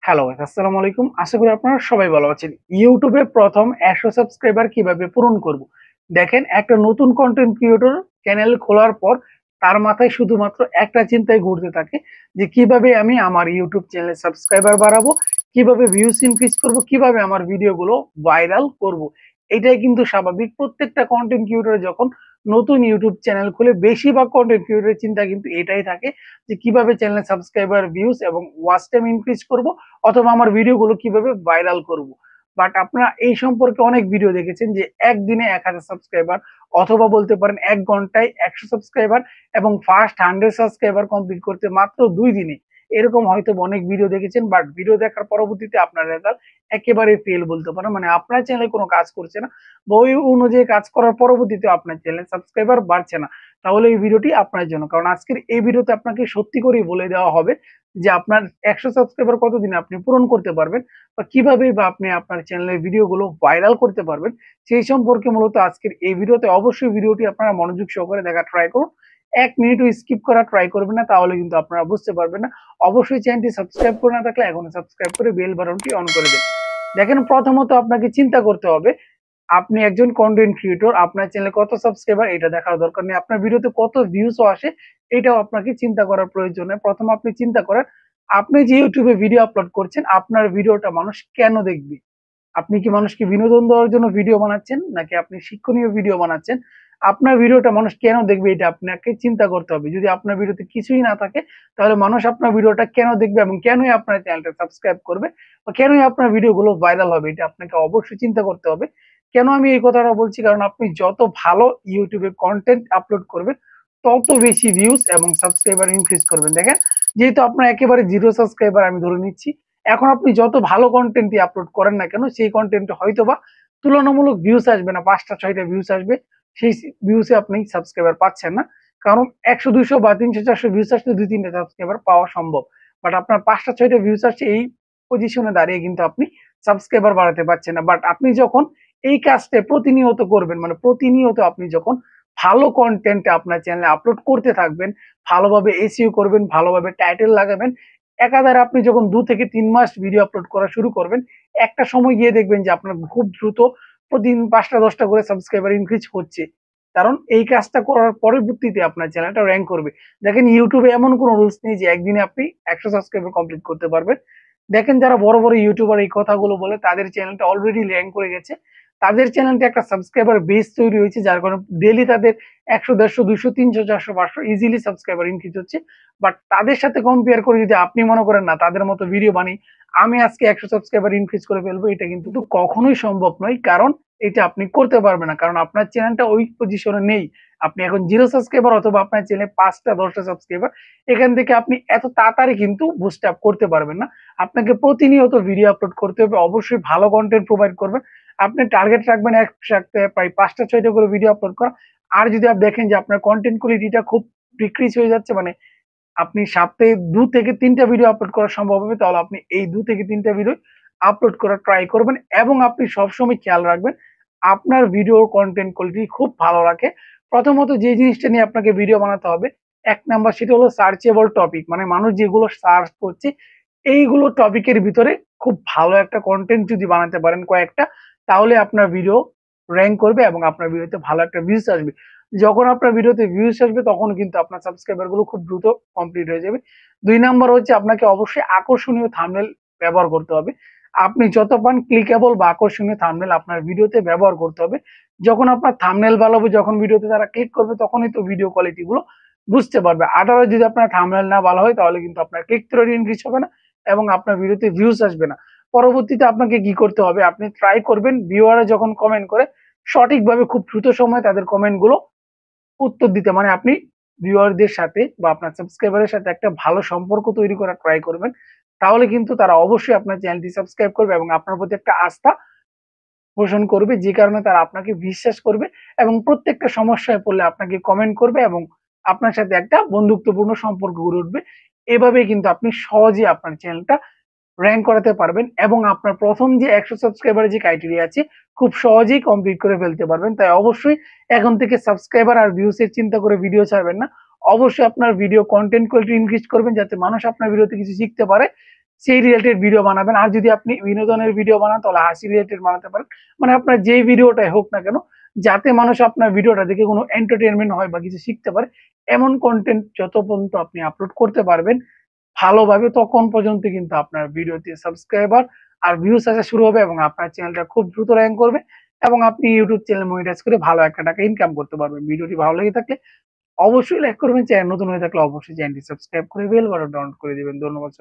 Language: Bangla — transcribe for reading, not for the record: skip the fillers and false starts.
হ্যালো গাইস, আসসালামু আলাইকুম। আশা করি আপনারা সবাই ভালো আছেন। ইউটিউবে প্রথম 100 সাবস্ক্রাইবার কিভাবে পূরণ করব? দেখেন, একটা নতুন কন্টেন্ট ক্রিয়েটর চ্যানেল খোলার পর তার মাথায় শুধুমাত্র একটা চিন্তাই ঘুরতে থাকে যে কিভাবে আমি আমার ইউটিউব চ্যানেলে সাবস্ক্রাইবার বাড়াবো, কিভাবে ভিউজ ইনক্রিজ করব, কিভাবে আমার ভিডিওগুলো ভাইরাল করব। এটাই কিন্তু স্বাভাবিক। প্রত্যেকটা কন্টেন্ট ক্রিয়েটর যখন নতুন ইউটিউব চ্যানেল খুলে বেশিরভাগ কন্টেন্ট ক্রিয়েটরের চিন্তা কিন্তু এটাই থাকে যে কিভাবে চ্যানেলে সাবস্ক্রাইবার, ভিউজ এবং ওয়াচ টাইম ইনক্রিজ করব, অথবা আমার ভিডিওগুলো কিভাবে ভাইরাল করব। বাট আপনারা এই সম্পর্কে অনেক ভিডিও দেখেছেন যে একদিনে 1000 সাবস্ক্রাইবার, অথবা বলতে পারেন 1 ঘন্টায় 100 সাবস্ক্রাইবার, এবং ফার্স্ট 100 সাবস্ক্রাইবার কমপ্লিট করতে মাত্র 2 দিনে। এরকম হয়তো অনেক ভিডিও দেখেছেন, বাট ভিডিও দেখার পরবর্তীতে আপনার রেজাল্ট একেবারে ফেল বলতে পারেন। মানে আপনার চ্যানেলে কোনো কাজ করছে না, বা ওই অনুযায়ী কাজ করার পরবর্তীতে আপনার চ্যানেলে সাবস্ক্রাইবার বাড়ছে না। তাহলে এই ভিডিওটি আপনার জন্য, কারণ আজকের এই ভিডিওতে আপনাকে সত্যি করেই বলে দেওয়া হবে যে আপনার 100 সাবস্ক্রাইবার কতদিনে আপনি পূরণ করতে পারবেন, বা কিভাবে বা আপনি আপনার চ্যানেলের ভিডিওগুলো ভাইরাল করতে পারবেন, সেই সম্পর্কে মূলত আজকের এই ভিডিওতে। অবশ্যই ভিডিওটি আপনারা মনোযোগ সহকারে দেখা ট্রাই করুন। 1 মিনিটও স্কিপ করা ট্রাই করবেন না, তাহলে কিন্তু আপনারা বুঝতে পারবেন না। অবশ্যই চ্যানেলটি সাবস্ক্রাইব করে না থাকলে এখন সাবস্ক্রাইব করে বেল বাটনটি অন করে দেন। দেখেন, প্রথমত আপনাকে চিন্তা করতে হবে আপনি একজন কন্টেন্ট ক্রিয়েটর, আপনার চ্যানেলে কত সাবস্ক্রাইবার এটা দেখার দরকার নেই। আপনার ভিডিওতে কত ভিউজও আসে এটাও আপনাকে চিন্তা করার প্রয়োজন নেই। প্রথম আপনি চিন্তা করেন, আপনি যে ইউটিউবে ভিডিও আপলোড করছেন, আপনার ভিডিওটা মানুষ কেন দেখবে? আপনি কি মানুষকে বিনোদন দেওয়ার জন্য ভিডিও বানাচ্ছেন, নাকি আপনি শিক্ষণীয় ভিডিও বানাচ্ছেন? আপনার ভিডিওটা মানুষ কেন দেখবে এটা আপনাকে চিন্তা করতে হবে। যদি আপনার ভিডিওতে কিছুই না থাকে, তাহলে মানুষ আপনার ভিডিওটা কেন দেখবে এবং কেনই আপনার চ্যানেলটা সাবস্ক্রাইব করবে, বা কেনই আপনার ভিডিওগুলো ভাইরাল হবে, এটা আপনাকে অবশ্যই চিন্তা করতে হবে। কেন আমি এই কথাটা বলছি? কারণ আপনি যত ভালো ইউটিউবে কন্টেন্ট আপলোড করবেন, তত বেশি ভিউজ এবং সাবস্ক্রাইবার ইনক্রিজ করবেন। দেখেন, যেহেতু আপনার একেবারে জিরো সাবস্ক্রাইবার আমি ধরে নিচ্ছি, এখন আপনি যত ভালো কন্টেন্টই আপলোড করেন না কেন, সেই কন্টেন্টে হয়তো বা তুলনামূলক ভিউজ আসবে না, 5টা 6টা ভিউজ আসবে। সেই ভিউসে আপনি সাবস্ক্রাইবার পাচ্ছেন না। কারণ 100 200 বা 300 400 ভিউজ আসলে 2 3টা সাবস্ক্রাইবার পাওয়া সম্ভব। বাট আপনার 5টা 6টা ভিউজ আসছে, এই পজিশনে দাঁড়িয়ে কিন্তু আপনি সাবস্ক্রাইবার বাড়াতে পারছেন না। বাট আপনি যখন এই কাজটা প্রতিনিয়ত করবেন, মানে প্রতিনিয়ত আপনি যখন ভালো কন্টেন্ট আপনার চ্যানেলে আপলোড করতে থাকবেন, ভালোভাবে এসইও করবেন, ভালোভাবে টাইটেল লাগাবেন, একাধারে আপনি যখন 2 থেকে 3 মাস ভিডিও আপলোড করা শুরু করবেন, একটা সময় গিয়ে দেখবেন যে আপনার খুব দ্রুত প্রতিদিন 5টা 10টা করে সাবস্ক্রাইবার ইনক্রিজ হচ্ছে। কারণ এই কাজটা করার পরবর্তীতে আপনার চ্যানেলটা র্যাঙ্ক করবে। দেখেন, ইউটিউবে এমন কোনো রুলস নেই যে একদিনে আপনি 100 সাবস্ক্রাইবার কমপ্লিট করতে পারবেন। দেখেন, যারা বড় বড় ইউটিউবার এই কথাগুলো বলে, তাদের চ্যানেলটা অলরেডি র্যাঙ্ক করে গেছে। তাদের চ্যানেলটা একটা সাবস্ক্রাইবার বেস তৈরি হয়েছে, যার কারণে ডেইলি তাদের 100 150 200 300 400 500 ইজিলি সাবস্ক্রাইবার ইনক্রিজ হচ্ছে। বাট তাদের সাথে কম্পেয়ার করে যদি আপনি মনে করেন না তাদের মতো ভিডিও বানাই, আমি আজকে 100 সাবস্ক্রাইবার ইনক্রিজ করে ফেলবো, এটা কিন্তু কখনোই সম্ভব নয়। কারণ এটা আপনি করতে পারবেন না, কারণ আপনার চ্যানেলটা ওই পজিশনে নেই। আপনি এখন জিরো সাবস্ক্রাইবার, অথবা আপনার চ্যানেলে 5টা 10টা সাবস্ক্রাইবার, এখান থেকে আপনি এত তাড়াতাড়ি কিন্তু বুস্ট আপ করতে পারবেন না। আপনাকে প্রতিনিয়ত ভিডিও আপলোড করতে হবে, অবশ্যই ভালো কন্টেন্ট প্রোভাইড করবেন। আপনি টার্গেট রাখবেন এক সপ্তাহে প্রায় 5টা 6টা করে ভিডিও আপলোড করা। আর যদি আপনি দেখেন যে আপনার কন্টেন্ট কোয়ালিটিটা খুব ডিক্রিজ হয়ে যাচ্ছে, মানে আপনি সপ্তাহে 2 থেকে 3টা ভিডিও আপলোড করা সম্ভব হবে, তাহলে আপনি এই 2 থেকে 3টা ভিডিও আপলোড করা ট্রাই করবেন। এবং আপনি সবসময় খেয়াল রাখবেন আপনার ভিডিওর কন্টেন্ট কোয়ালিটি খুব ভালো রাখে। প্রথমত যে জিনিসটা নিয়ে আপনাকে ভিডিও বানাতে হবে, 1 নাম্বার সেটা হলো সার্চেবল টপিক, মানে মানুষ যেগুলো সার্চ করছে এইগুলো টপিকের ভিতরে খুব ভালো একটা কন্টেন্ট যদি বানাতে পারেন কয়েকটা, তাহলে আপনার ভিডিও র্যাঙ্ক করবে এবং আপনার ভিডিওতে ভালো একটা ভিউজ আসবে। যখন আপনার ভিডিওতে ভিউজ আসবে, তখন কিন্তু আপনার সাবস্ক্রাইবার গুলো খুব দ্রুত কমপ্লিট হয়ে যাবে। 2 নাম্বার হচ্ছে আপনাকে অবশ্যই আকর্ষণীয় থাম্বনেল ব্যবহার করতে হবে। আপনি যত পান ক্লিকেবল বা আকর্ষণীয় থাম্বনেল আপনার ভিডিওতে ব্যবহার করতে হবে। যখন আপনার থাম্বনেল ভালো হবে, যখন ভিডিওতে তারা ক্লিক করবে, তখনই তো ভিডিও কোয়ালিটি গুলো বুঝতে পারবে। আদারওয়াইজ যদি আপনার থাম্বনেল না ভালো হয়, তাহলে কিন্তু আপনার ক্লিক থ্রু রেট ইনক্রিজ হবে না এবং আপনার ভিডিওতে ভিউজ আসবে না। পরবর্তীতে আপনাকে কি করতে হবে, আপনি ট্রাই করবেন ভিউয়াররা যখন কমেন্ট করে, সঠিকভাবে খুব দ্রুত সময়ে তাদের কমেন্ট গুলো উত্তর দিতে। মানে আপনি ভিউয়ারদের সাথে বা আপনার সাবস্ক্রাইবারের সাথে একটা ভালো সম্পর্ক তৈরি করার ট্রাই করবেন। তাহলে কিন্তু তারা অবশ্যই আপনার চ্যানেলটি সাবস্ক্রাইব করবে এবং আপনার প্রতি একটা আস্থা পোষণ করবে, যে কারণে তারা আপনাকে বিশ্বাস করবে এবং প্রত্যেকটা সমস্যায় পড়লে আপনাকে কমেন্ট করবে এবং আপনার সাথে একটা বন্ধুত্বপূর্ণ সম্পর্ক গড়ে উঠবে। এভাবেই কিন্তু আপনি সহজে আপনার চ্যানেলটা র‍্যাংক করাতে পারবেন এবং আপনার প্রথম যে 100 সাবস্ক্রাইবারের যে ক্রাইটেরিয়া আছে, খুব সহজেই কমপ্লিট করে ফেলতে পারবেন। তাই অবশ্যই এখন থেকে সাবস্ক্রাইবার আর ভিউজ এর চিন্তা করে ভিডিও ছাড়বেন না। অবশ্যই আপনার ভিডিও কনটেন্ট কোয়ালিটি ইনক্রিজ করবেন, যাতে মানুষ আপনার ভিডিওতে কিছু শিখতে পারে। সেই রিলেটেড ভিডিও বানাবেন। আর যদি আপনি বিনোদনের ভিডিও বানান তাহলে হাসি রিলেটেড বানাতে পারেন। মানে আপনার যেই ভিডিওটাই হোক না কেন, যাতে মানুষ আপনার ভিডিওটা দেখে কোনো এন্টারটেনমেন্ট হয় বা কিছু শিখতে পারে, এমন কন্টেন্ট যত পর্যন্ত আপনি আপলোড করতে পারবেন ভালোভাবে, তখন পর্যন্ত কিন্তু আপনার ভিডিওতে সাবস্ক্রাইবার আর ভিউজ আসা শুরু হবে এবং আপনার চ্যানেলটা খুব দ্রুত র্যাঙ্ক করবে এবং আপনি ইউটিউব চ্যানেল মনিটাইজ করে ভালো একটা টাকা ইনকাম করতে পারবেন। ভিডিওটি ভালো লেগে থাকলে অবশ্যই লাইক করবেন, চ্যানেল নতুন হয়ে থাকলে অবশ্যই চ্যানেলটি সাবস্ক্রাইব করে বেল বাটন ডাউনলোড করে দিবেন। ধন্যবাদ সবাইকে।